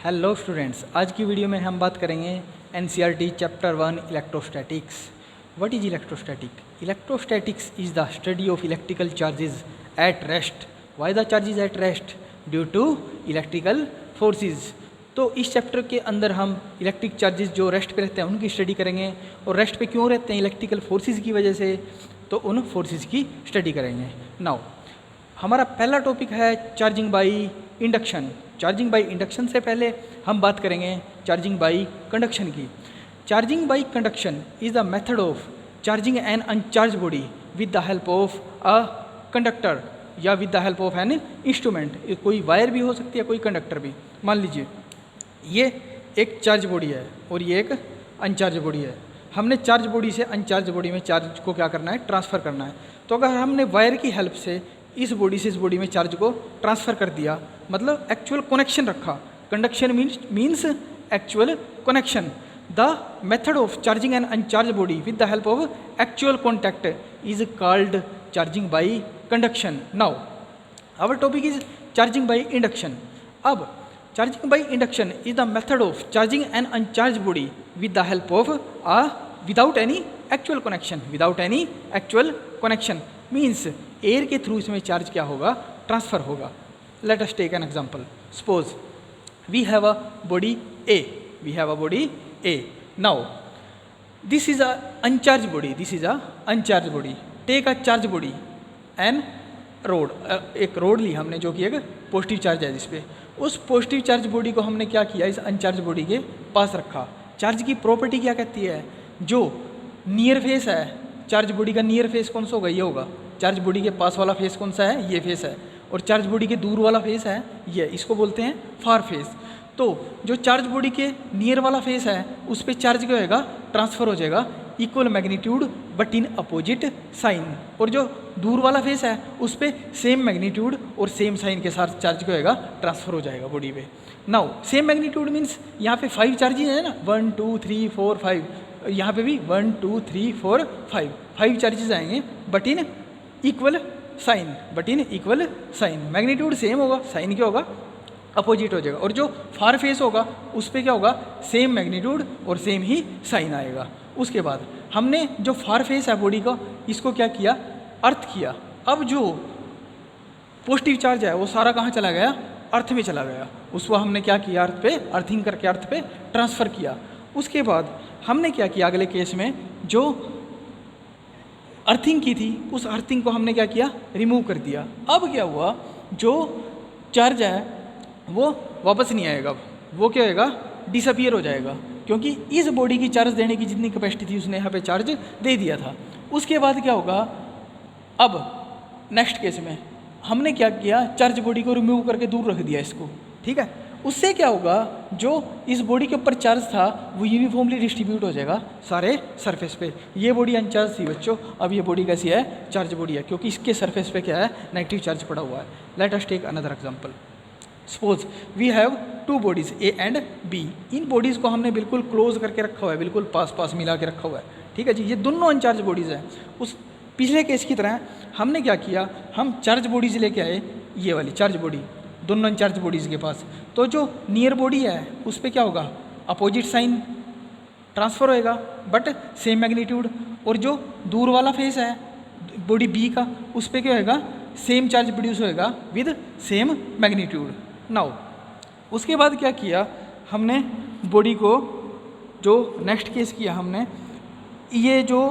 Hello students, आज की video में हम बात करेंगे NCERT chapter 1 electrostatics. What is electrostatic? Electrostatics is the study of electrical charges at rest. Why the charges at rest? Due to electrical forces. तो इस chapter के अंदर हम इलेक्ट्रिक चार्जेस जो रेस्ट पे रहते हैं उनकी स्टडी करेंगे, और रेस्ट पे क्यों रहते हैं? इलेक्ट्रिकल फोर्सेस की वजह से, तो उन फोर्सेस की स्टडी करेंगे। नाउ हमारा पहला टॉपिक है charging by induction. Charging by induction से पहले हम बात करेंगे चार्जिंग बाई कंडक्शन की। Charging by conduction is the method of charging an अनचार्ज body with the help of a conductor या with the help of an instrument. कोई wire भी हो सकती है, कोई कंडक्टर भी। मान लीजिए ये एक चार्ज बॉडी है और ये एक अनचार्ज बॉडी है। हमने चार्ज बॉडी से अनचार्ज बॉडी में चार्ज को क्या करना है? ट्रांसफ़र करना है। तो अगर हमने वायर की हेल्प से इस बॉडी से इस बॉडी में चार्ज को ट्रांसफ़र कर दिया, मतलब एक्चुअल कनेक्शन रखा। Conduction means actual connection. The method of charging an अनचार्ज body with the help of actual contact is called charging by conduction. Now our topic is charging by induction. अब charging by induction is the method of charging an अनचार्ज body with the help of without any actual connection. Without any actual connection means air के through इसमें charge क्या होगा? Transfer होगा। Late us take an example. Suppose we have a body A. We have a body A. Now this is a uncharge body. This is a uncharge body. Take a charge body an rod. एक rod ली हमने जो कि एक positive charge है, जिसपे उस positive charge body को हमने क्या किया? इस अनचार्ज बॉडी के पास रखा। चार्ज की प्रॉपर्टी क्या कहती है? जो नियर फेस है चार्ज बॉडी का, नियर फेस कौन सा होगा? ये होगा। चार्ज बॉडी के पास वाला फेस कौन सा है? ये फेस है। और चार्ज बॉडी के दूर वाला फेस है ये, इसको बोलते हैं फार फेस। तो जो चार्ज बॉडी के नियर वाला फेस है उस पर चार्ज क्या होएगा? ट्रांसफ़र हो जाएगा equal magnitude but in opposite sign. और जो दूर वाला फेस है उस पर सेम मैग्नीट्यूड और सेम साइन के साथ चार्ज क्या होएगा? ट्रांसफ़र हो जाएगा बॉडी पे। नाउ सेम मैग्नीट्यूड मीन्स यहाँ पे 5 चार्जेस है ना, 1 2 3 4 5। यहाँ पे भी 1 2 3 4 5 चार्जेस आएंगे but in equal sign. But in equal sign magnitude same होगा, साइन क्या होगा? अपोजिट हो जाएगा। और जो फार फेस होगा उस पर क्या होगा? सेम मैग्नीट्यूड और सेम ही साइन आएगा। उसके बाद हमने जो फार फेस है बॉडी का, इसको क्या किया? अर्थ किया। अब जो पॉजिटिव चार्ज है वो सारा कहाँ चला गया? अर्थ में चला गया। उसको हमने क्या किया? अर्थ पे अर्थिंग करके अर्थ पे ट्रांसफ़र किया। उसके बाद हमने क्या किया? अगले केस में जो अर्थिंग की थी उस अर्थिंग को हमने क्या किया? रिमूव कर दिया। अब क्या हुआ? जो चार्ज है वो वापस नहीं आएगा। वो क्या होएगा? डिसअपियर हो जाएगा, क्योंकि इस बॉडी की चार्ज देने की जितनी कैपेसिटी थी उसने यहाँ पे चार्ज दे दिया था। उसके बाद क्या होगा? अब नेक्स्ट केस में हमने क्या किया? चार्ज बॉडी को रिमूव करके दूर रख दिया इसको, ठीक है। उससे क्या होगा? जो इस बॉडी के ऊपर चार्ज था वो यूनिफॉर्मली डिस्ट्रीब्यूट हो जाएगा सारे सरफेस पे। ये बॉडी अनचार्ज थी बच्चों, अब ये बॉडी कैसी है? चार्ज बॉडी है, क्योंकि इसके सरफेस पे क्या है? नेगेटिव चार्ज पड़ा हुआ है। Let us take another example. Suppose we have 2 bodies A and B. इन बॉडीज़ को हमने बिल्कुल क्लोज करके रखा हुआ है, बिल्कुल पास पास मिला के रखा हुआ है, ठीक है जी। ये दोनों अनचार्ज बॉडीज़ हैं। उस पिछले केस की तरह हमने क्या किया? हम चार्ज बॉडीज़ लेके आए, ये वाली चार्ज बॉडी दोनों अनचार्ज बॉडीज़ के पास। तो जो नियर बॉडी है उस पर क्या होगा? अपोजिट साइन ट्रांसफ़र होएगा बट सेम मैग्नीट्यूड। और जो दूर वाला फेस है बॉडी बी का उस पर क्या होएगा? सेम चार्ज प्रोड्यूस होएगा विद सेम मैग्नीट्यूड। नाउ उसके बाद क्या किया हमने? बॉडी को जो नेक्स्ट केस किया हमने, ये जो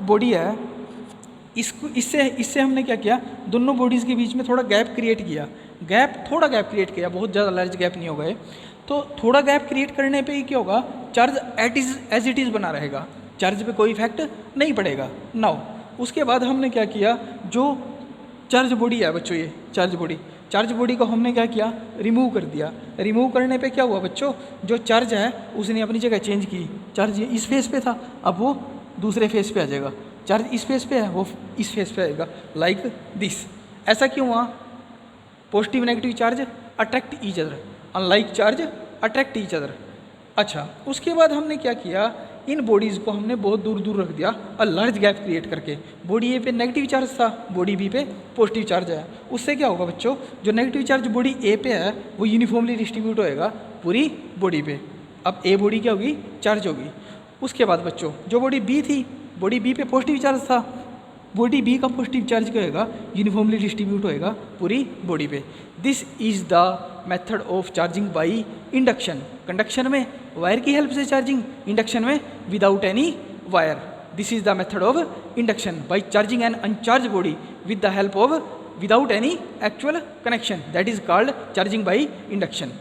बॉडी है इसको इससे हमने क्या किया? दोनों बॉडीज़ के बीच में थोड़ा गैप क्रिएट किया। थोड़ा गैप क्रिएट किया, बहुत ज़्यादा लार्ज गैप नहीं हो गए। तो थोड़ा गैप क्रिएट करने पे ही क्या होगा? चार्ज एज इट इज़ बना रहेगा, चार्ज पे कोई इफेक्ट नहीं पड़ेगा। नाउ उसके बाद हमने क्या किया? जो चार्ज बॉडी है बच्चों, ये चार्ज बॉडी को हमने क्या किया? रिमूव कर दिया। रिमूव करने पे क्या हुआ बच्चों? जो चार्ज है उसने अपनी जगह चेंज की। चार्ज इस फेस पे था, अब वो दूसरे फेस पे आ जाएगा। चार्ज इस फेस पे है, वो इस फेस पे आएगा, लाइक दिस। ऐसा क्यों हुआ? Positive negative charge attract each other, unlike charge attract each other. अच्छा, उसके बाद हमने क्या किया? इन बॉडीज़ को हमने बहुत दूर दूर रख दिया, अ लार्ज गैप क्रिएट करके। बॉडी ए पे नेगेटिव चार्ज था, बॉडी बी पे पॉजिटिव चार्ज है। उससे क्या होगा बच्चों, जो नेगेटिव चार्ज बॉडी ए पे है वो यूनिफॉर्मली डिस्ट्रीब्यूट होएगा पूरी बॉडी पे। अब ए बॉडी क्या होगी, चार्ज होगी। उसके बाद बच्चों जो बॉडी बी थी, बॉडी बी पे पॉजिटिव चार्ज था, बॉडी बी का पॉजिटिव चार्ज क्या होएगा, यूनिफॉर्मली डिस्ट्रीब्यूट होएगा पूरी बॉडी पे। This is the method of charging by induction. Conduction में वायर की हेल्प से चार्जिंग, इंडक्शन में without any wire. This is the method of induction by charging an अनचार्ज body with the help of without any actual connection, that is called charging by induction.